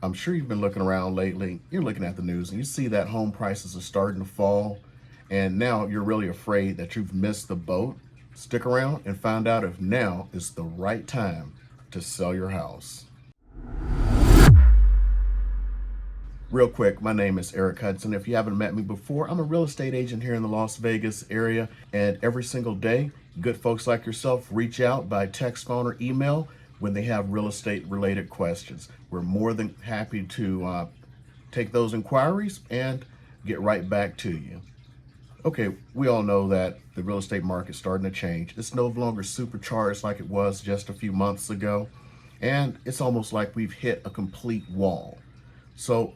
I'm sure you've been looking around lately. You're looking at the news and you see that home prices are starting to fall. And now you're really afraid that you've missed the boat. Stick around and find out if now is the right time to sell your house. Real quick, my name is Eric Hudson. If you haven't met me before, I'm a real estate agent here in the Las Vegas area. And every single day, good folks like yourself reach out by text, phone, or email when they have real estate related questions. We're more than happy to take those inquiries and get right back to you. Okay, we all know that the real estate market's starting to change. It's no longer supercharged like it was just a few months ago. And it's almost like we've hit a complete wall. So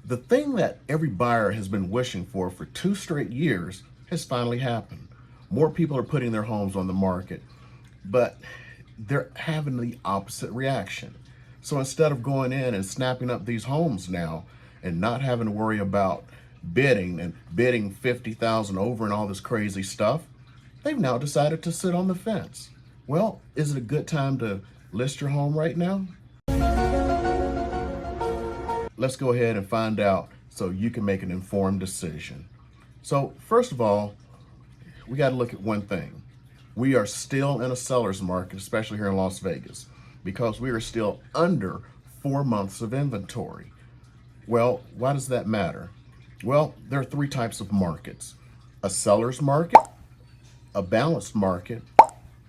the thing that every buyer has been wishing for 2 straight years has finally happened. More people are putting their homes on the market, but they're having the opposite reaction. So instead of going in and snapping up these homes now and not having to worry about bidding 50,000 over and all this crazy stuff, they've now decided to sit on the fence. Well, is it a good time to list your home right now? Let's go ahead and find out so you can make an informed decision. So first of all, we got to look at one thing. We are still in a seller's market, especially here in Las Vegas, because we are still under 4 months of inventory. Well, why does that matter? Well, there are 3 types of markets: a seller's market, a balanced market,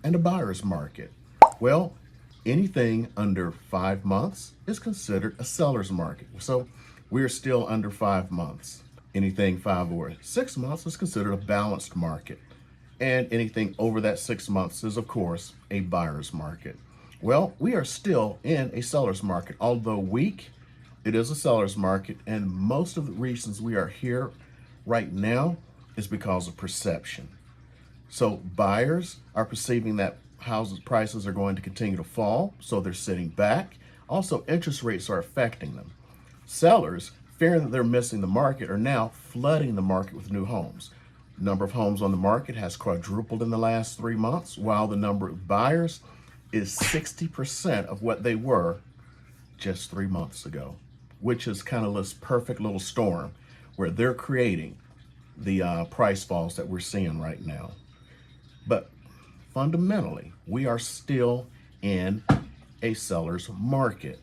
and a buyer's market. Well, anything under 5 months is considered a seller's market. So we're still under 5 months. Anything 5 or 6 months is considered a balanced market. And anything over that 6 months is, of course, a buyer's market. Well, we are still in a seller's market. Although weak, it is a seller's market. And most of the reasons we are here right now is because of perception. So buyers are perceiving that houses prices are going to continue to fall, so they're sitting back. Also, interest rates are affecting them. Sellers, fearing that they're missing the market, are now flooding the market with new homes. Number of homes on the market has quadrupled in the last 3 months, while the number of buyers is 60% of what they were just 3 months ago, which is kind of this perfect little storm where they're creating the price falls that we're seeing right now. But fundamentally, we are still in a seller's market.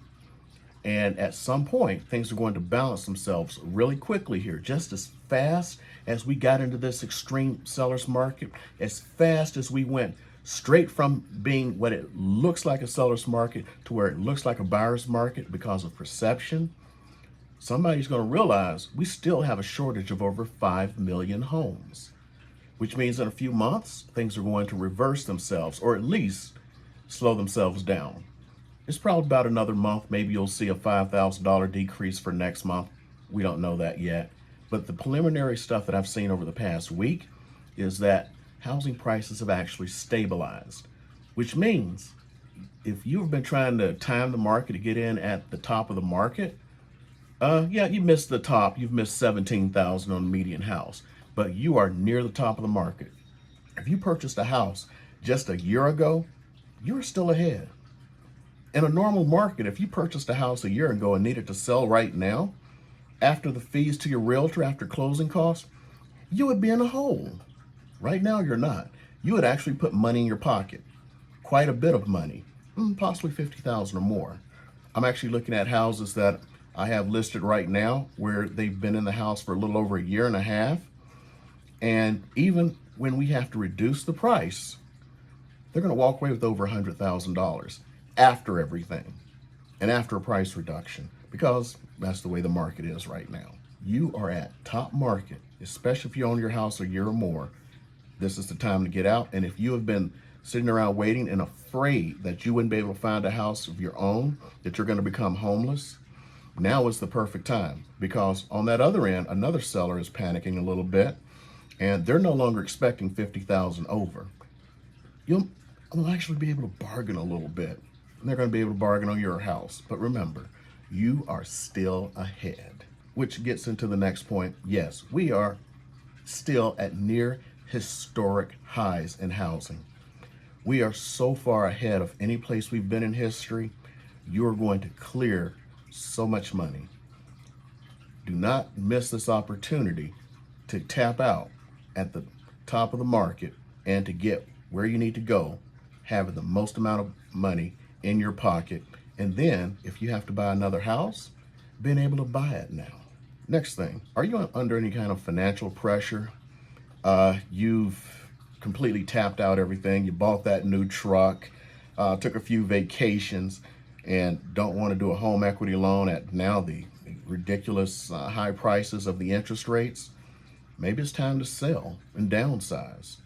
And at some point, things are going to balance themselves really quickly here. Just as fast as we got into this extreme seller's market, as fast as we went straight from being what it looks like a seller's market to where it looks like a buyer's market because of perception, somebody's going to realize we still have a shortage of over 5 million homes, which means in a few months, things are going to reverse themselves, or at least slow themselves down. It's probably about another month. Maybe you'll see a $5,000 decrease for next month. We don't know that yet. But the preliminary stuff that I've seen over the past week is that housing prices have actually stabilized, which means if you've been trying to time the market to get in at the top of the market, yeah, you missed the top. You've missed 17,000 on the median house, but you are near the top of the market. If you purchased a house just a year ago, you're still ahead. In a normal market, if you purchased a house a year ago and needed to sell right now, after the fees to your realtor, after closing costs, you would be in a hole. Right now, you're not. You would actually put money in your pocket, quite a bit of money, possibly 50,000 or more. I'm actually looking at houses that I have listed right now where they've been in the house for a little over a year and a half. And even when we have to reduce the price, they're going to walk away with over $100,000 after everything and after a price reduction, because that's the way the market is right now. You are at top market, especially if you own your house a year or more. This is the time to get out. And if you have been sitting around waiting and afraid that you wouldn't be able to find a house of your own, that you're going to become homeless, now is the perfect time, because on that other end, another seller is panicking a little bit and they're no longer expecting 50,000 over. You'll actually be able to bargain a little bit. And they're going to be able to bargain on your house. But remember, you are still ahead, which gets into the next point. Yes, we are still at near historic highs in housing. We are so far ahead of any place we've been in history. You're going to clear so much money. Do not miss this opportunity to tap out at the top of the market and to get where you need to go, having the most amount of money in your pocket. And then if you have to buy another house, being able to buy it now. Next thing, are you under any kind of financial pressure? You've completely tapped out everything. You bought that new truck, took a few vacations, and don't want to do a home equity loan at now the ridiculous high prices of the interest rates. Maybe it's time to sell and downsize.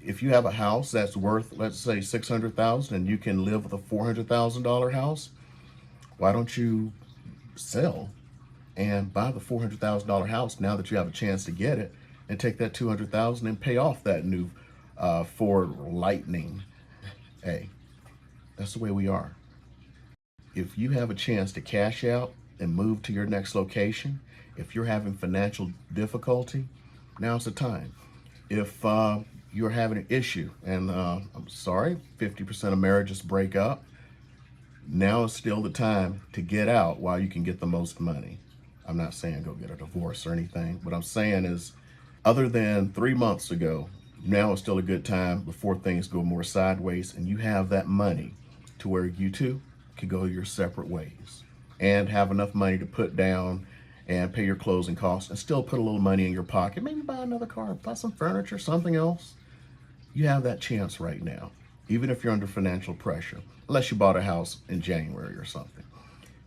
If you have a house that's worth, let's say, $600,000 and you can live with a $400,000 house, why don't you sell and buy the $400,000 house now that you have a chance to get it, and take that $200,000 and pay off that new Ford Lightning? Hey, that's the way we are. If you have a chance to cash out and move to your next location, if you're having financial difficulty, now's the time. If you're having an issue, and I'm sorry, 50% of marriages break up, now is still the time to get out while you can get the most money. I'm not saying go get a divorce or anything. What I'm saying is, other than 3 months ago, now is still a good time before things go more sideways and you have that money to where you two can go your separate ways and have enough money to put down and pay your closing costs and still put a little money in your pocket. Maybe buy another car, buy some furniture, something else. You have that chance right now, even if you're under financial pressure, unless you bought a house in January or something.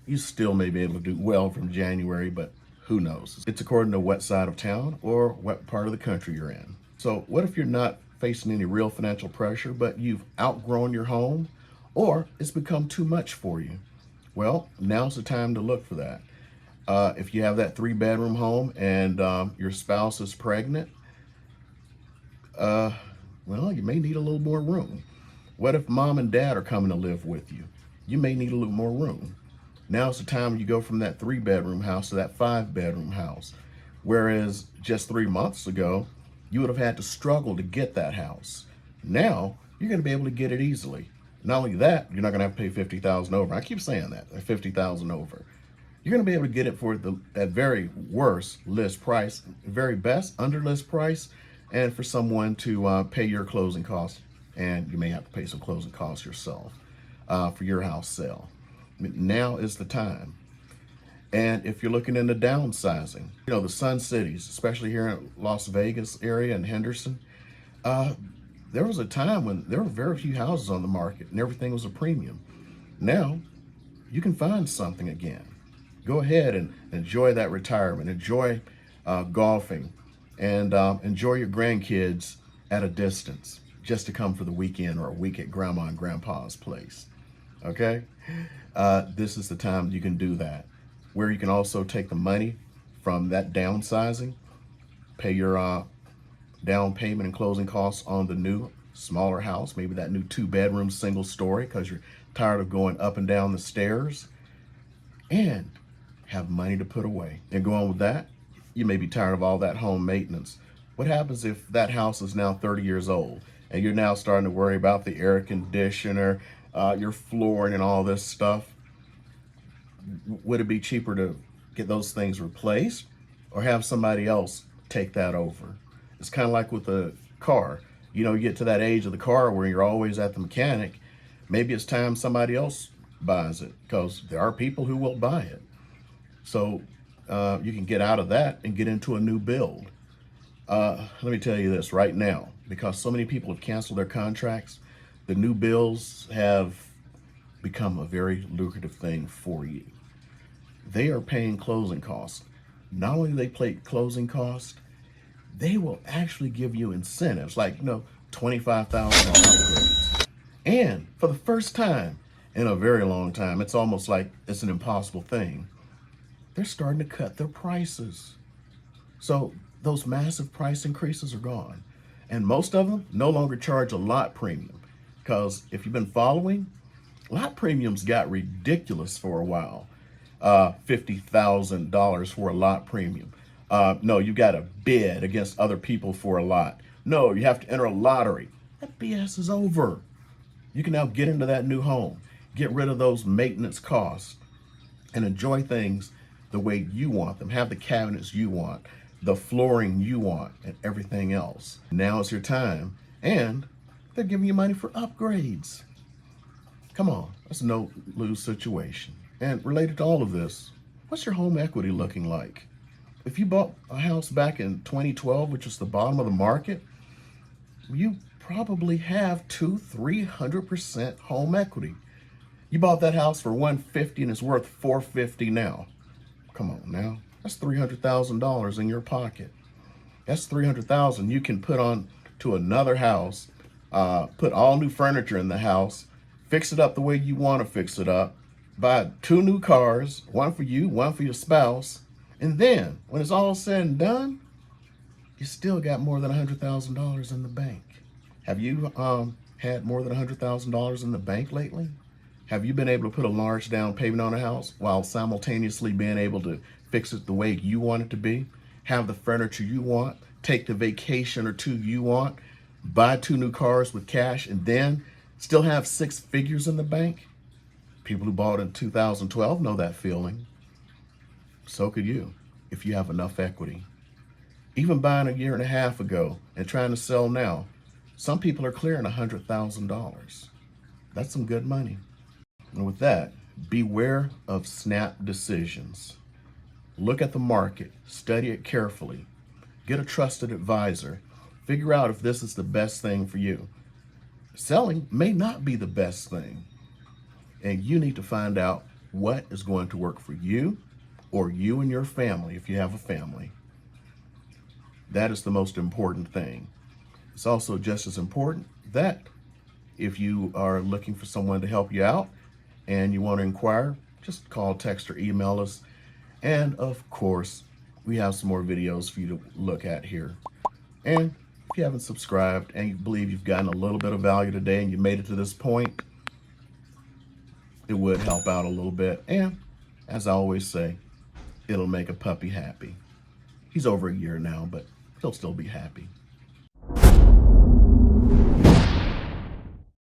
You still may be able to do well from January, but who knows? It's according to what side of town or what part of the country you're in. So what if you're not facing any real financial pressure, but you've outgrown your home or it's become too much for you? Well, now's the time to look for that. If you have that 3-bedroom home and your spouse is pregnant, well, you may need a little more room. What if mom and dad are coming to live with you? You may need a little more room. Now's the time you go from that 3-bedroom house to that 5-bedroom house. Whereas just 3 months ago, you would have had to struggle to get that house. Now, you're going to be able to get it easily. Not only that, you're not going to have to pay $50,000 over. I keep saying that, $50,000 over. You're going to be able to get it for that very worst list price, very best under list price, and for someone to pay your closing costs. And you may have to pay some closing costs yourself for your house sale. Now is the time. And if you're looking into downsizing, the Sun Cities, especially here in Las Vegas area and Henderson, there was a time when there were very few houses on the market and everything was a premium. Now you can find something again. Go ahead and enjoy that retirement, enjoy golfing, and enjoy your grandkids at a distance just to come for the weekend or a week at grandma and grandpa's place. Okay? This is the time you can do that, where you can also take the money from that downsizing, pay your down payment and closing costs on the new smaller house, maybe that new 2-bedroom single story because you're tired of going up and down the stairs, and have money to put away. And go on with that, you may be tired of all that home maintenance. What happens if that house is now 30 years old and you're now starting to worry about the air conditioner, your flooring and all this stuff? Would it be cheaper to get those things replaced or have somebody else take that over? It's kind of like with a car. You get to that age of the car where you're always at the mechanic. Maybe it's time somebody else buys it, because there are people who will buy it. So you can get out of that and get into a new build. Let me tell you this right now, because so many people have canceled their contracts, the new builds have become a very lucrative thing for you. They are paying closing costs. Not only do they pay closing costs, they will actually give you incentives like, $25,000 upgrades. And for the first time in a very long time, it's almost like it's an impossible thing, they're starting to cut their prices. So those massive price increases are gone. And most of them no longer charge a lot premium, because if you've been following, lot premiums got ridiculous for a while. $50,000 for a lot premium. No, you got to bid against other people for a lot. No, you have to enter a lottery. That BS is over. You can now get into that new home, get rid of those maintenance costs, and enjoy things the way you want them. Have the cabinets you want, the flooring you want, and everything else. Now is your time, and they're giving you money for upgrades. Come on, that's a no-lose situation. And related to all of this, what's your home equity looking like? If you bought a house back in 2012, which is the bottom of the market, you probably have 200-300% home equity. You bought that house for $150 and it's worth $450 now. Come on now, that's $300,000 in your pocket. That's $300,000 you can put on to another house, put all new furniture in the house, fix it up the way you want to fix it up, buy 2 new cars, one for you, one for your spouse, and then when it's all said and done, you still got more than $100,000 in the bank. Have you had more than $100,000 in the bank lately? Have you been able to put a large down payment on a house while simultaneously being able to fix it the way you want it to be? Have the furniture you want, take the vacation or 2 you want, buy 2 new cars with cash, and then still have 6 figures in the bank? People who bought in 2012 know that feeling. So could you, if you have enough equity. Even buying a year and a half ago and trying to sell now, some people are clearing $100,000. That's some good money. And with that, beware of snap decisions. Look at the market, study it carefully, get a trusted advisor, figure out if this is the best thing for you. Selling may not be the best thing, and you need to find out what is going to work for you or you and your family if you have a family. That is the most important thing. It's also just as important that if you are looking for someone to help you out and you want to inquire, just call, text, or email us. And of course, we have some more videos for you to look at here. And if you haven't subscribed and you believe you've gotten a little bit of value today and you made it to this point, it would help out a little bit. And as I always say, it'll make a puppy happy. He's over a year now, but he'll still be happy.